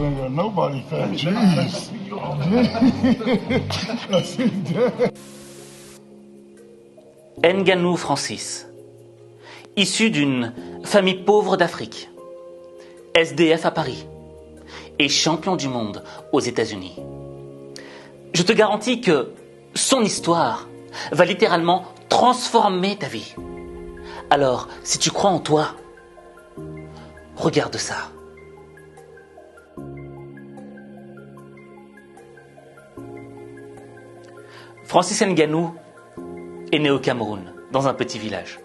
ain't got nobody fat. Jeez. Ngannou Francis, issu d'une famille pauvre d'Afrique, SDF à Paris et champion du monde aux États-Unis. Je te garantis que son histoire va littéralement transformer ta vie. Alors, si tu crois en toi, regarde ça. Francis Ngannou est né au Cameroun, dans un petit village.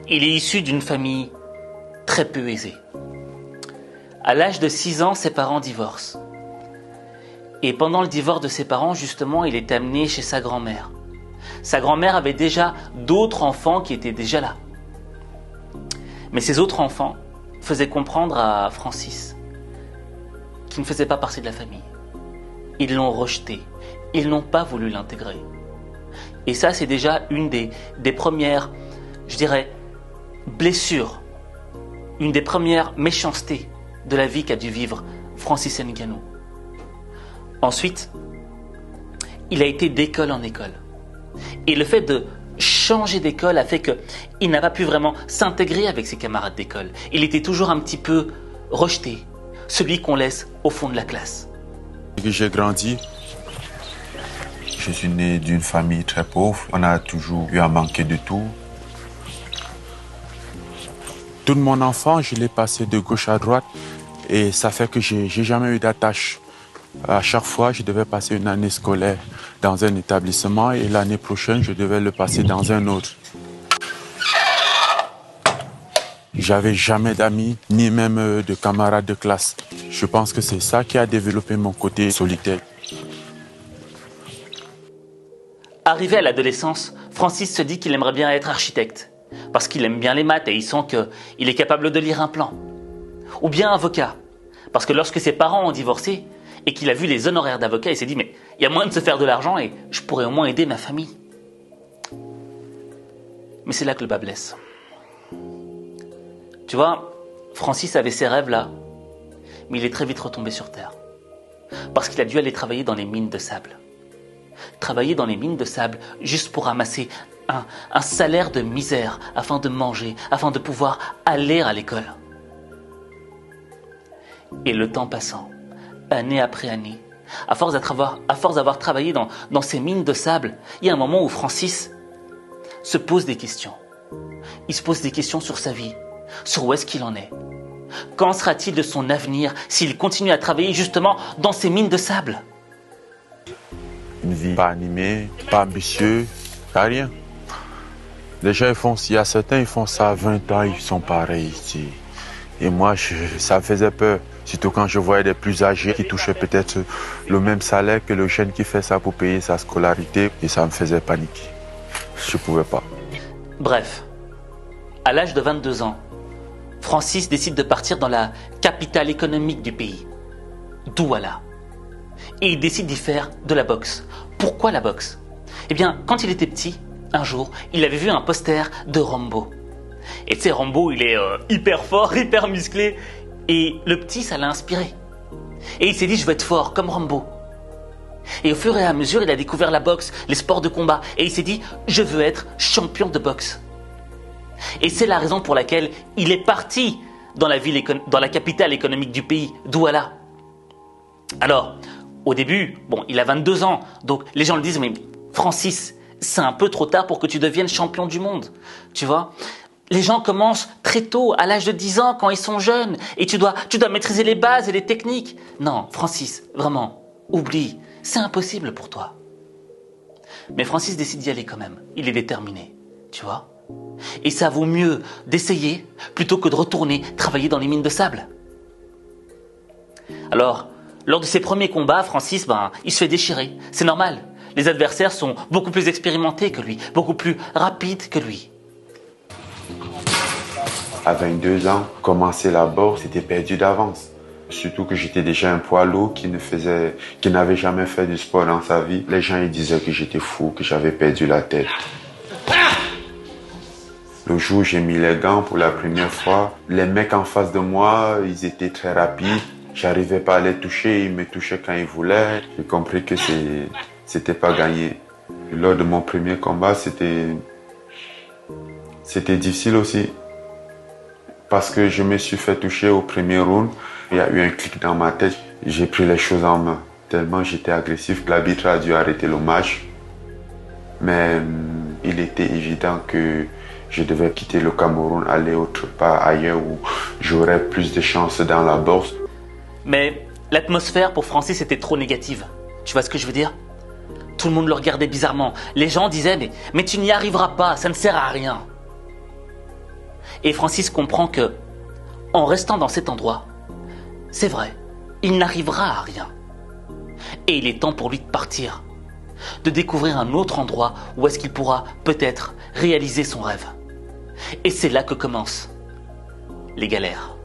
Il est issu d'une famille très peu aisée. À l'âge de 6 ans, ses parents divorcent. Et pendant le divorce de ses parents, justement, il est amené chez sa grand-mère. Sa grand-mère avait déjà d'autres enfants qui étaient déjà là. Mais ces autres enfants faisaient comprendre à Francis qu'il ne faisait pas partie de la famille. Ils l'ont rejeté. Ils n'ont pas voulu l'intégrer. Et ça, c'est déjà une des premières, je dirais, blessures, une des premières méchancetés de la vie qu'a dû vivre Francis Ngannou. Ensuite, il a été d'école en école. Et le fait de changer d'école a fait qu'il n'a pas pu vraiment s'intégrer avec ses camarades d'école. Il était toujours un petit peu rejeté, celui qu'on laisse au fond de la classe. J'ai grandi. Je suis né d'une famille très pauvre. On a toujours eu à manquer de tout. Toute mon enfance, je l'ai passé de gauche à droite et ça fait que j'ai jamais eu d'attache. À chaque fois, je devais passer une année scolaire dans un établissement et l'année prochaine, je devais le passer dans un autre. J'avais jamais d'amis, ni même de camarades de classe. Je pense que c'est ça qui a développé mon côté solitaire. Arrivé à l'adolescence, Francis se dit qu'il aimerait bien être architecte, parce qu'il aime bien les maths et il sent qu'il est capable de lire un plan. Ou bien avocat, parce que lorsque ses parents ont divorcé et qu'il a vu les honoraires d'avocat, il s'est dit « mais il y a moyen de se faire de l'argent et je pourrais au moins aider ma famille ». Mais c'est là que le bas blesse. Tu vois, Francis avait ses rêves là, mais il est très vite retombé sur terre. Parce qu'il a dû aller travailler dans les mines de sable. Travailler dans les mines de sable juste pour ramasser un salaire de misère afin de manger, afin de pouvoir aller à l'école. Et le temps passant, année après année, à force d'avoir travaillé dans ces mines de sable, il y a un moment où Francis se pose des questions. Il se pose des questions sur sa vie, sur où est-ce qu'il en est. Qu'en sera-t-il de son avenir s'il continue à travailler justement dans ces mines de sable ? Une vie pas animée, pas ambitieuse, pas rien. Les gens, il y a certains, ils font ça à 20 ans, ils sont pareils ici. Et moi, ça me faisait peur. Surtout quand je voyais des plus âgés qui touchaient peut-être le même salaire que le jeune qui fait ça pour payer sa scolarité. Et ça me faisait paniquer. Je ne pouvais pas. Bref, à l'âge de 22 ans, Francis décide de partir dans la capitale économique du pays, Douala. Et il décide d'y faire de la boxe. Pourquoi la boxe ? Eh bien, quand il était petit, un jour, il avait vu un poster de Rambo. Et tu sais, Rambo, il est hyper fort, hyper musclé. Et le petit, ça l'a inspiré. Et il s'est dit, je veux être fort, comme Rambo. Et au fur et à mesure, il a découvert la boxe, les sports de combat. Et il s'est dit, je veux être champion de boxe. Et c'est la raison pour laquelle il est parti dans la capitale économique du pays, Douala. Alors, au début, il a 22 ans. Donc, les gens le disent, mais Francis, c'est un peu trop tard pour que tu deviennes champion du monde. Tu vois ? Les gens commencent très tôt, à l'âge de 10 ans, quand ils sont jeunes. Et tu dois maîtriser les bases et les techniques. Non, Francis, vraiment, oublie. C'est impossible pour toi. Mais Francis décide d'y aller quand même. Il est déterminé, tu vois. Et ça vaut mieux d'essayer plutôt que de retourner travailler dans les mines de sable. Alors, lors de ses premiers combats, Francis, il se fait déchirer. C'est normal. Les adversaires sont beaucoup plus expérimentés que lui, beaucoup plus rapides que lui. À 22 ans, commencer la boxe, c'était perdu d'avance. Surtout que j'étais déjà un poids lourd qui n'avait jamais fait de sport dans sa vie. Les gens ils disaient que j'étais fou, que j'avais perdu la tête. Le jour où j'ai mis les gants pour la première fois, les mecs en face de moi, ils étaient très rapides. J'arrivais pas à les toucher, ils me touchaient quand ils voulaient. J'ai compris que c'était pas gagné. Lors de mon premier combat, c'était difficile aussi. Parce que je me suis fait toucher au premier round. Il y a eu un clic dans ma tête. J'ai pris les choses en main. Tellement j'étais agressif, l'arbitre a dû arrêter le match. Mais il était évident que je devais quitter le Cameroun, aller autre part ailleurs où j'aurais plus de chances dans la bourse. Mais l'atmosphère pour Francis était trop négative. Tu vois ce que je veux dire? Tout le monde le regardait bizarrement. Les gens disaient mais tu n'y arriveras pas, ça ne sert à rien. Et Francis comprend que, en restant dans cet endroit, c'est vrai, il n'arrivera à rien. Et il est temps pour lui de partir, de découvrir un autre endroit où est-ce qu'il pourra peut-être réaliser son rêve. Et c'est là que commencent les galères.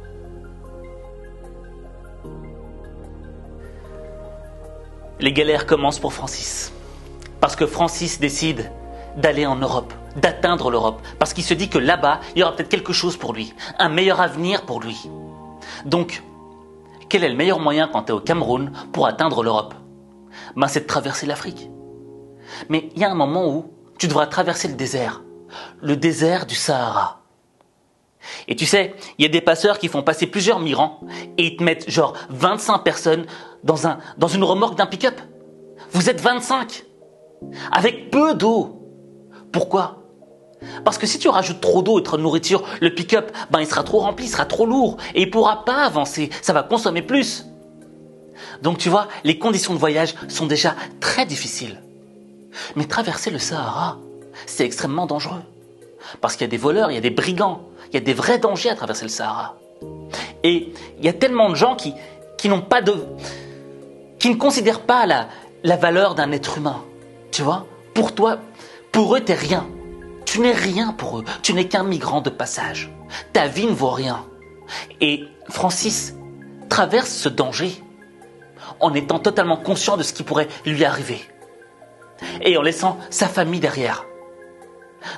Les galères commencent pour Francis. Parce que Francis décide d'aller en Europe, d'atteindre l'Europe. Parce qu'il se dit que là-bas, il y aura peut-être quelque chose pour lui, un meilleur avenir pour lui. Donc, quel est le meilleur moyen quand tu es au Cameroun pour atteindre l'Europe? C'est de traverser l'Afrique. Mais il y a un moment où tu devras traverser le désert du Sahara. Et tu sais, il y a des passeurs qui font passer plusieurs migrants et ils te mettent genre 25 personnes dans une remorque d'un pick-up. Vous êtes 25 avec peu d'eau. Pourquoi? Parce que si tu rajoutes trop d'eau et trop de nourriture, le pick-up, il sera trop rempli, il sera trop lourd et il ne pourra pas avancer, ça va consommer plus. Donc tu vois, les conditions de voyage sont déjà très difficiles. Mais traverser le Sahara, c'est extrêmement dangereux. Parce qu'il y a des voleurs, il y a des brigands, il y a des vrais dangers à traverser le Sahara. Et il y a tellement de gens qui ne considèrent pas la valeur d'un être humain. Tu vois? Pour eux, t'es rien. Tu n'es rien pour eux. Tu n'es qu'un migrant de passage. Ta vie ne vaut rien. Et Francis traverse ce danger en étant totalement conscient de ce qui pourrait lui arriver. Et en laissant sa famille derrière.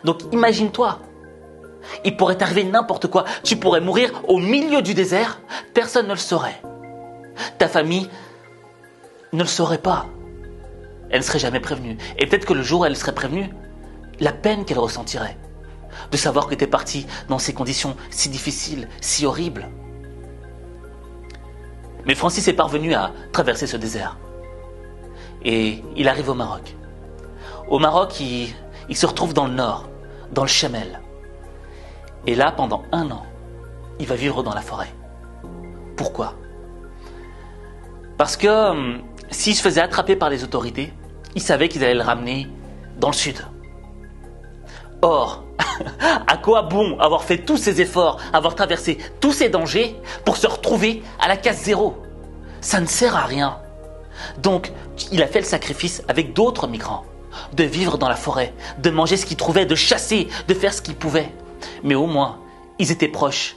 Donc imagine-toi, il pourrait t'arriver n'importe quoi. Tu pourrais mourir au milieu du désert, personne ne le saurait. Ta famille ne le saurait pas. Elle ne serait jamais prévenue. Et peut-être que le jour où elle serait prévenue, la peine qu'elle ressentirait, de savoir que tu es parti dans ces conditions si difficiles, si horribles. Mais Francis est parvenu à traverser ce désert. Et il arrive au Maroc. Au Maroc, il se retrouve dans le nord, dans le Chamel. Et là, pendant 1 an, il va vivre dans la forêt. Pourquoi? Parce que s'il se faisait attraper par les autorités, il savait qu'ils allaient le ramener dans le sud. Or, à quoi bon avoir fait tous ces efforts, avoir traversé tous ces dangers pour se retrouver à la case zéro? Ça ne sert à rien. Donc, il a fait le sacrifice avec d'autres migrants, de vivre dans la forêt, de manger ce qu'il trouvait, de chasser, de faire ce qu'il pouvait. Mais au moins, ils étaient proches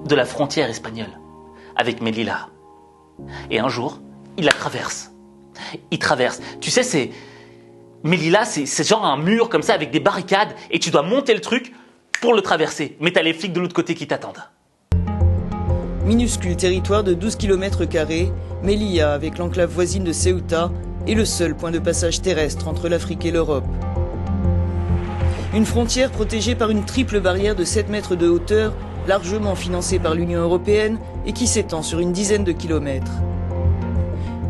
de la frontière espagnole, avec Melilla. Et un jour, il la traverse. Il traverse. Tu sais, Melilla, c'est genre un mur comme ça avec des barricades et tu dois monter le truc pour le traverser. Mais t'as les flics de l'autre côté qui t'attendent. Minuscule territoire de 12 km², Melilla, avec l'enclave voisine de Ceuta, est le seul point de passage terrestre entre l'Afrique et l'Europe. Une frontière protégée par une triple barrière de 7 mètres de hauteur, largement financée par l'Union européenne et qui s'étend sur une dizaine de kilomètres.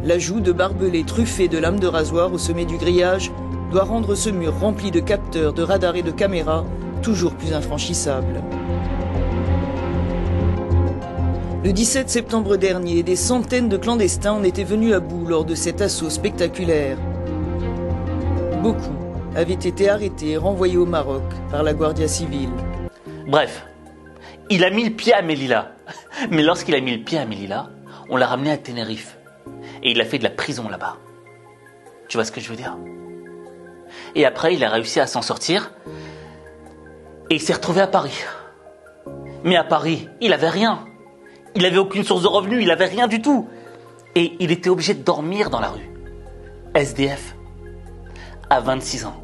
L'ajout de barbelés truffés de lames de rasoir au sommet du grillage doit rendre ce mur rempli de capteurs, de radars et de caméras toujours plus infranchissable. Le 17 septembre dernier, des centaines de clandestins en étaient venus à bout lors de cet assaut spectaculaire. Beaucoup avaient été arrêtés et renvoyés au Maroc par la Guardia Civile. Bref, il a mis le pied à Melilla. Mais lorsqu'il a mis le pied à Melilla, on l'a ramené à Tenerife. Et il a fait de la prison là-bas. Tu vois ce que je veux dire? Et après, il a réussi à s'en sortir. Et il s'est retrouvé à Paris. Mais à Paris, il avait rien. Il n'avait aucune source de revenus, il n'avait rien du tout. Et il était obligé de dormir dans la rue. SDF. À 26 ans.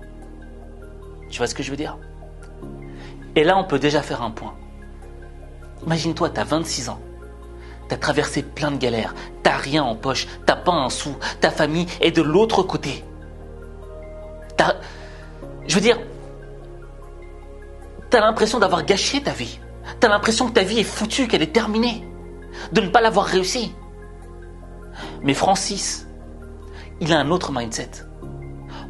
Tu vois ce que je veux dire? Et là, on peut déjà faire un point. Imagine-toi, tu as 26 ans. t'as traversé plein de galères, t'as rien en poche, t'as pas un sou, ta famille est de l'autre côté. Je veux dire, t'as l'impression d'avoir gâché ta vie. T'as l'impression que ta vie est foutue, qu'elle est terminée, de ne pas l'avoir réussi. Mais Francis, il a un autre mindset.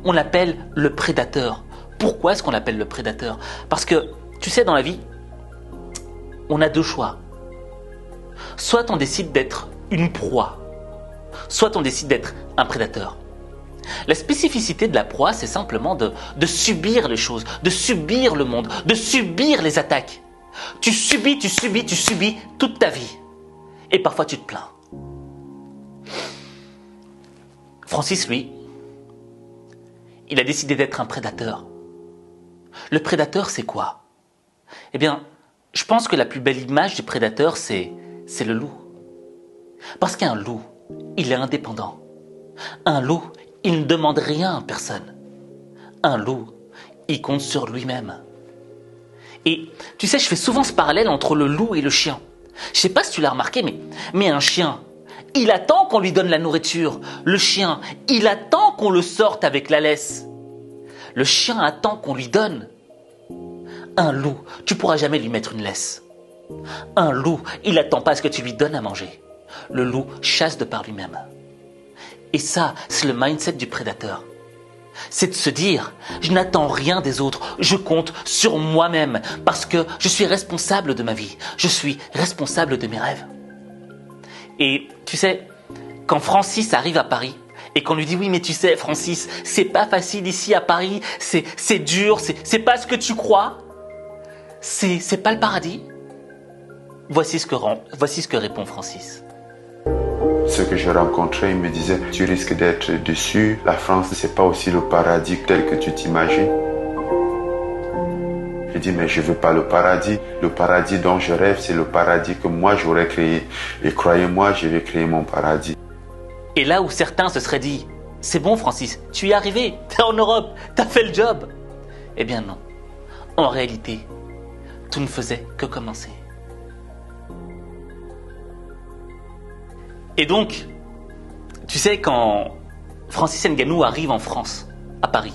On l'appelle le prédateur. Pourquoi est-ce qu'on l'appelle le prédateur? Parce que, tu sais, dans la vie, on a deux choix. Soit on décide d'être une proie, soit on décide d'être un prédateur. La spécificité de la proie, c'est simplement de subir les choses, de subir le monde, de subir les attaques. Tu subis toute ta vie. Et parfois tu te plains. Francis, lui, il a décidé d'être un prédateur. Le prédateur, c'est quoi? Eh bien, je pense que la plus belle image du prédateur, c'est le loup. Parce qu'un loup, il est indépendant. Un loup, il ne demande rien à personne. Un loup, il compte sur lui-même. Et tu sais, je fais souvent ce parallèle entre le loup et le chien. Je sais pas si tu l'as remarqué, mais un chien, il attend qu'on lui donne la nourriture. Le chien, il attend qu'on le sorte avec la laisse. Le chien attend qu'on lui donne. Un loup, tu pourras jamais lui mettre une laisse. Un loup, il attend pas à ce que tu lui donnes à manger. Le loup chasse de par lui-même. Et ça, c'est le mindset du prédateur. C'est de se dire, je n'attends rien des autres, je compte sur moi-même parce que je suis responsable de ma vie, je suis responsable de mes rêves. Et tu sais, quand Francis arrive à Paris et qu'on lui dit, oui mais tu sais Francis, c'est pas facile ici à Paris, c'est dur, c'est pas ce que tu crois, c'est pas le paradis. Voici ce que répond Francis. Ceux que je rencontrais, ils me disaient, tu risques d'être déçu. La France, c'est pas aussi le paradis tel que tu t'imagines. Je dis, mais je veux pas le paradis. Le paradis dont je rêve, c'est le paradis que moi j'aurais créé. Et croyez-moi, je vais créer mon paradis. Et là où certains se seraient dit, c'est bon Francis, tu y es arrivé, t'es en Europe, t'as fait le job. Eh bien non. En réalité, tout ne faisait que commencer. Et donc, tu sais, quand Francis Ngannou arrive en France, à Paris,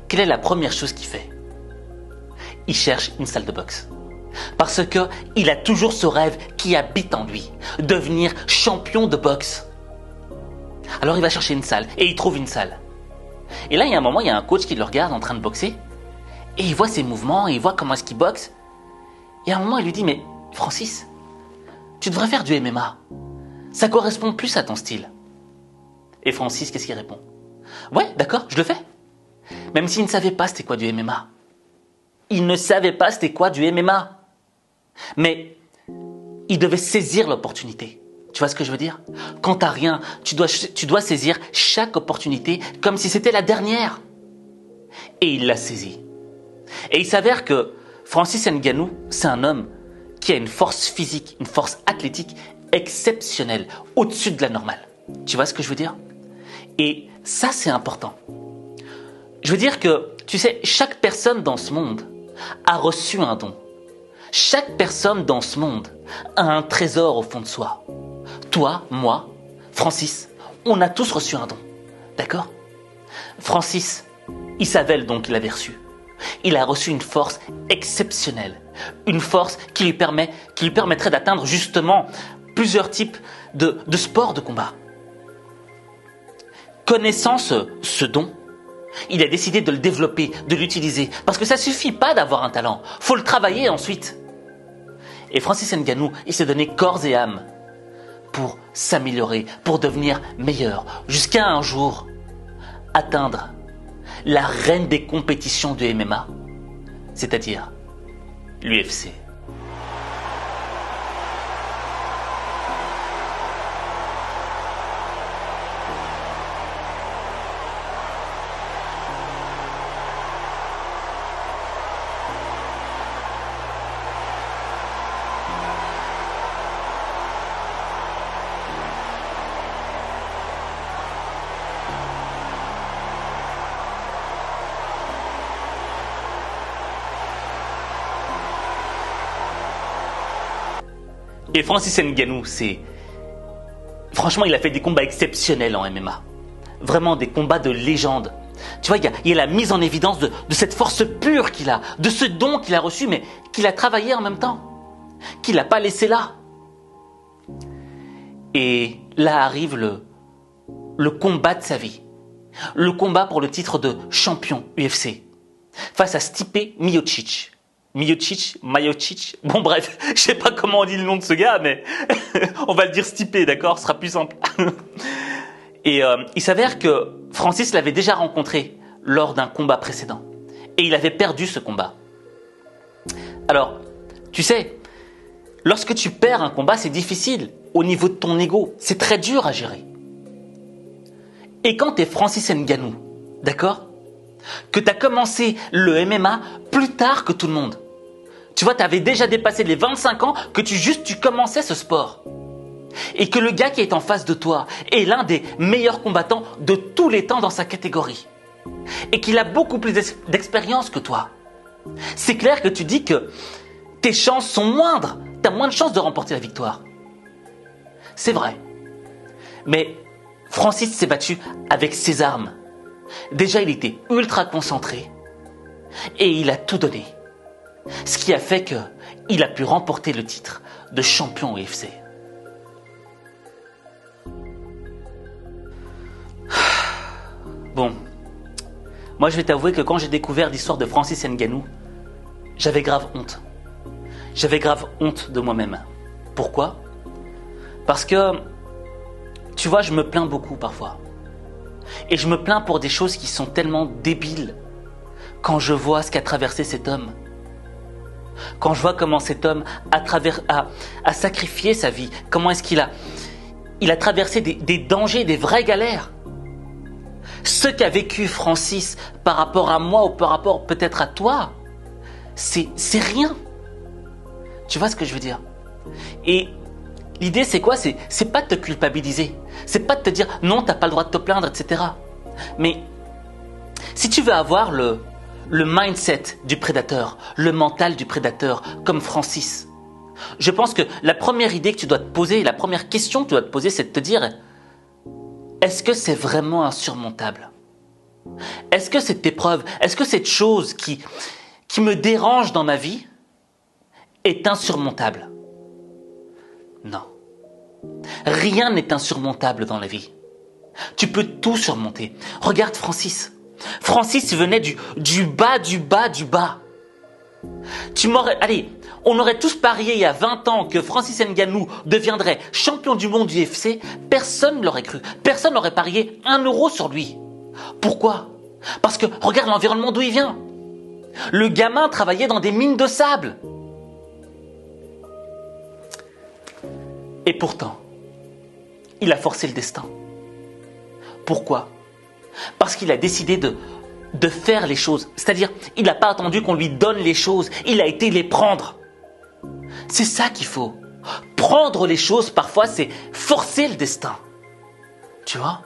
quelle est la première chose qu'il fait? Il cherche une salle de boxe. Parce qu'il a toujours ce rêve qui habite en lui, devenir champion de boxe. Alors il va chercher une salle, et il trouve une salle. Et là, il y a un moment, il y a un coach qui le regarde en train de boxer, et il voit ses mouvements, et il voit comment est-ce qu'il boxe. Et à un moment, il lui dit, mais Francis, tu devrais faire du MMA. Ça correspond plus à ton style. Et Francis, qu'est-ce qu'il répond? Ouais, d'accord, je le fais. Même s'il ne savait pas c'était quoi du MMA. Il ne savait pas c'était quoi du MMA. Mais il devait saisir l'opportunité. Tu vois ce que je veux dire? Quand t'as rien, tu dois saisir chaque opportunité comme si c'était la dernière. Et il l'a saisi. Et il s'avère que Francis Ngannou, c'est un homme qui a une force physique, une force athlétique exceptionnelle, au-dessus de la normale. Tu vois ce que je veux dire? Et ça, c'est important. Je veux dire que, tu sais, chaque personne dans ce monde a reçu un don. Chaque personne dans ce monde a un trésor au fond de soi. Toi, moi, Francis, on a tous reçu un don. D'accord? Francis, il savait le don qu'il avait reçu. Il a reçu une force exceptionnelle. Une force qui lui permettrait d'atteindre justement plusieurs types de sports de combat. Connaissant ce don, il a décidé de le développer, de l'utiliser. Parce que ça suffit pas d'avoir un talent. Faut le travailler ensuite. Et Francis Ngannou, il s'est donné corps et âme pour s'améliorer, pour devenir meilleur. Jusqu'à un jour, atteindre la reine des compétitions du MMA, c'est-à-dire l'UFC. Et Francis Ngannou, franchement, il a fait des combats exceptionnels en MMA. Vraiment des combats de légende. Tu vois, il y a la mise en évidence de cette force pure qu'il a, de ce don qu'il a reçu, mais qu'il a travaillé en même temps, qu'il n'a pas laissé là. Et là arrive le combat de sa vie. Le combat pour le titre de champion UFC. Face à Stipe Miocic. Miocic, bon bref, je sais pas comment on dit le nom de ce gars, mais on va le dire Stipe, d'accord, ce sera plus simple. Et il s'avère que Francis l'avait déjà rencontré lors d'un combat précédent. Et il avait perdu ce combat. Alors, tu sais, lorsque tu perds un combat, c'est difficile au niveau de ton ego. C'est très dur à gérer. Et quand tu es Francis Ngannou, d'accord, que tu as commencé le MMA plus tard que tout le monde. Tu vois, tu avais déjà dépassé les 25 ans que tu commençais ce sport. Et que le gars qui est en face de toi est l'un des meilleurs combattants de tous les temps dans sa catégorie. Et qu'il a beaucoup plus d'expérience que toi. C'est clair que tu dis que tes chances sont moindres. Tu as moins de chances de remporter la victoire. C'est vrai. Mais Francis s'est battu avec ses armes. Déjà, il était ultra concentré. Et il a tout donné. Ce qui a fait qu'il a pu remporter le titre de champion UFC. Bon, moi je vais t'avouer que quand j'ai découvert l'histoire de Francis Ngannou, j'avais grave honte. J'avais grave honte de moi-même. Pourquoi ? Parce que, tu vois, je me plains beaucoup parfois. Et je me plains pour des choses qui sont tellement débiles quand je vois ce qu'a traversé cet homme. Quand je vois comment cet homme a sacrifié sa vie, comment est-ce qu'il a traversé des dangers, des vraies galères. Ce qu'a vécu Francis par rapport à moi ou par rapport peut-être à toi, c'est rien. Tu vois ce que je veux dire ? Et l'idée c'est quoi ? C'est pas de te culpabiliser. C'est pas de te dire non, t'as pas le droit de te plaindre, etc. Mais si tu veux avoir le mindset du prédateur, le mental du prédateur, comme Francis, je pense que la première idée que tu dois te poser, la première question que tu dois te poser, c'est de te dire: est-ce que c'est vraiment insurmontable ? Est-ce que cette épreuve, est-ce que cette chose qui me dérange dans ma vie est insurmontable ? Non. Rien n'est insurmontable dans la vie. Tu peux tout surmonter. Regarde Francis. Francis venait du bas, du bas, du bas. On aurait tous parié il y a 20 ans que Francis Ngannou deviendrait champion du monde du UFC. Personne ne l'aurait cru. Personne n'aurait parié 1 euro sur lui. Pourquoi ? Parce que regarde l'environnement d'où il vient. Le gamin travaillait dans des mines de sable. Et pourtant, il a forcé le destin. Pourquoi ? Parce qu'il a décidé de faire les choses. C'est-à-dire, il n'a pas attendu qu'on lui donne les choses. Il a été les prendre. C'est ça qu'il faut. Prendre les choses, parfois, c'est forcer le destin. Tu vois ?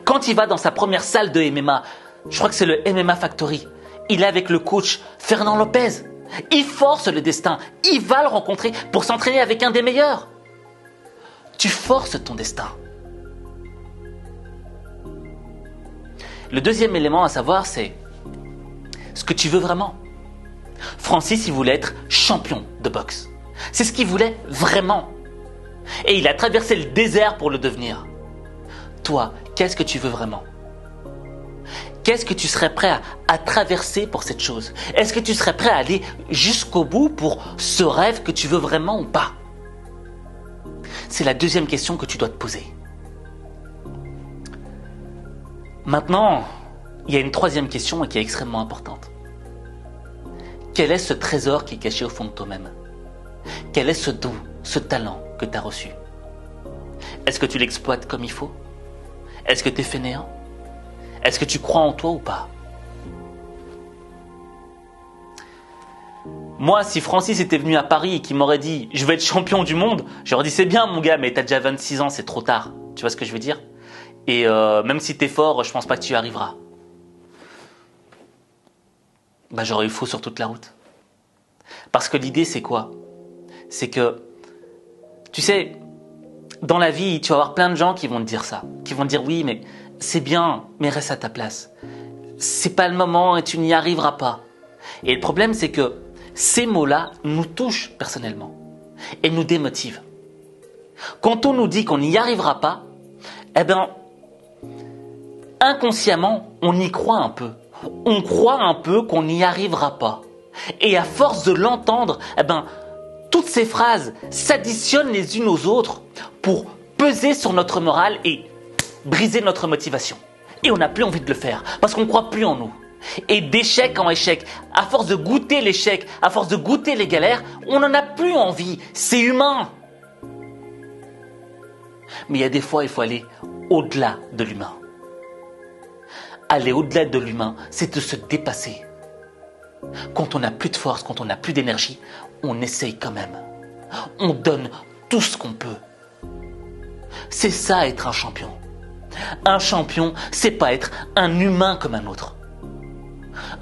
Quand il va dans sa première salle de MMA, je crois que c'est le MMA Factory, il est avec le coach Fernand Lopez. Il force le destin. Il va le rencontrer pour s'entraîner avec un des meilleurs. Tu forces ton destin. Le deuxième élément à savoir, c'est ce que tu veux vraiment. Francis, il voulait être champion de boxe. C'est ce qu'il voulait vraiment. Et il a traversé le désert pour le devenir. Toi, qu'est-ce que tu veux vraiment ? Qu'est-ce que tu serais prêt à traverser pour cette chose ? Est-ce que tu serais prêt à aller jusqu'au bout pour ce rêve que tu veux vraiment ou pas ? C'est la deuxième question que tu dois te poser. Maintenant, il y a une troisième question et qui est extrêmement importante. Quel est ce trésor qui est caché au fond de toi-même ? Quel est ce don, ce talent que tu as reçu ? Est-ce que tu l'exploites comme il faut ? Est-ce que tu es fainéant ? Est-ce que tu crois en toi ou pas ? Moi, si Francis était venu à Paris et qu'il m'aurait dit « je vais être champion du monde », j'aurais dit « c'est bien mon gars, mais t'as déjà 26 ans, c'est trop tard ». Tu vois ce que je veux dire ? Et même si t'es fort, je pense pas que tu y arriveras. J'aurais eu faux sur toute la route. Parce que l'idée, c'est quoi ? C'est que Tu sais, dans la vie, tu vas avoir plein de gens qui vont te dire ça. Qui vont te dire oui, mais c'est bien, mais reste à ta place. C'est pas le moment et tu n'y arriveras pas. Et le problème, c'est que ces mots-là nous touchent personnellement et nous démotivent. Quand on nous dit qu'on n'y arrivera pas, eh bien, inconsciemment, on y croit un peu. On croit un peu qu'on n'y arrivera pas. Et à force de l'entendre, eh ben, toutes ces phrases s'additionnent les unes aux autres pour peser sur notre morale et briser notre motivation. Et on n'a plus envie de le faire parce qu'on ne croit plus en nous. Et d'échec en échec, à force de goûter l'échec, à force de goûter les galères, on n'en a plus envie. C'est humain. Mais il y a des fois, il faut aller au-delà de l'humain. Aller au-delà de l'humain, c'est de se dépasser. Quand on n'a plus de force, quand on n'a plus d'énergie, on essaye quand même. On donne tout ce qu'on peut. C'est ça être un champion. Un champion, c'est pas être un humain comme un autre.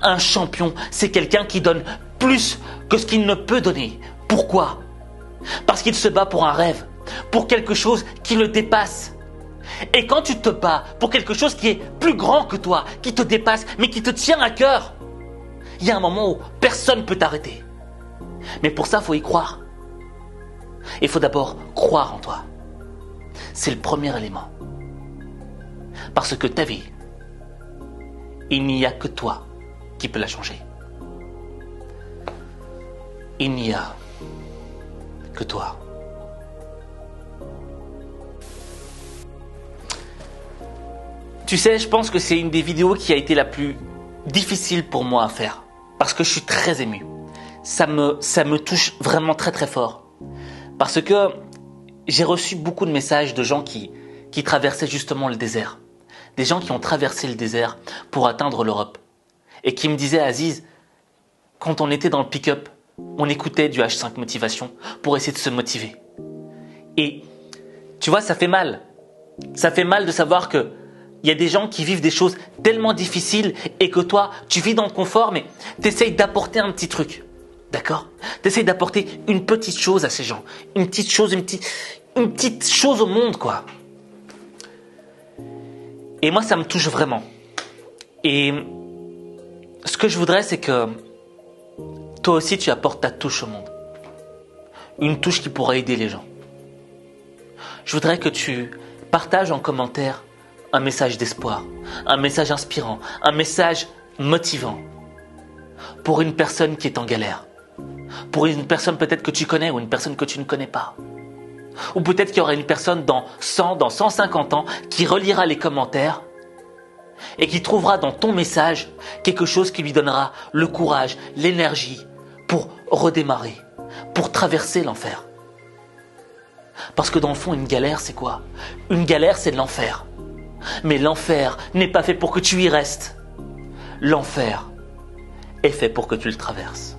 Un champion, c'est quelqu'un qui donne plus que ce qu'il ne peut donner. Pourquoi ? Parce qu'il se bat pour un rêve, pour quelque chose qui le dépasse. Et quand tu te bats pour quelque chose qui est plus grand que toi, qui te dépasse, mais qui te tient à cœur, il y a un moment où personne ne peut t'arrêter. Mais pour ça, il faut y croire. Il faut d'abord croire en toi. C'est le premier élément. Parce que ta vie, il n'y a que toi qui peut la changer. Il n'y a que toi. Tu sais, je pense que c'est une des vidéos qui a été la plus difficile pour moi à faire. Parce que je suis très ému. Ça me touche vraiment très très fort. Parce que j'ai reçu beaucoup de messages de gens qui traversaient justement le désert. Des gens qui ont traversé le désert pour atteindre l'Europe. Et qui me disaient, Aziz, quand on était dans le pick-up, on écoutait du H5 Motivation pour essayer de se motiver. Et tu vois, ça fait mal. Ça fait mal de savoir que il y a des gens qui vivent des choses tellement difficiles et que toi, tu vis dans le confort, mais tu essayes d'apporter un petit truc. D'accord ? Tu essayes d'apporter une petite chose à ces gens. Une petite chose, une petite chose au monde, quoi. Et moi, ça me touche vraiment. Et ce que je voudrais, c'est que toi aussi, tu apportes ta touche au monde. Une touche qui pourra aider les gens. Je voudrais que tu partages en commentaire un message d'espoir, un message inspirant, un message motivant pour une personne qui est en galère, pour une personne peut-être que tu connais ou une personne que tu ne connais pas. Ou peut-être qu'il y aura une personne dans 100, dans 150 ans qui relira les commentaires et qui trouvera dans ton message quelque chose qui lui donnera le courage, l'énergie pour redémarrer, pour traverser l'enfer. Parce que dans le fond, une galère, c'est quoi ? Une galère, c'est de l'enfer. Mais l'enfer n'est pas fait pour que tu y restes. L'enfer est fait pour que tu le traverses.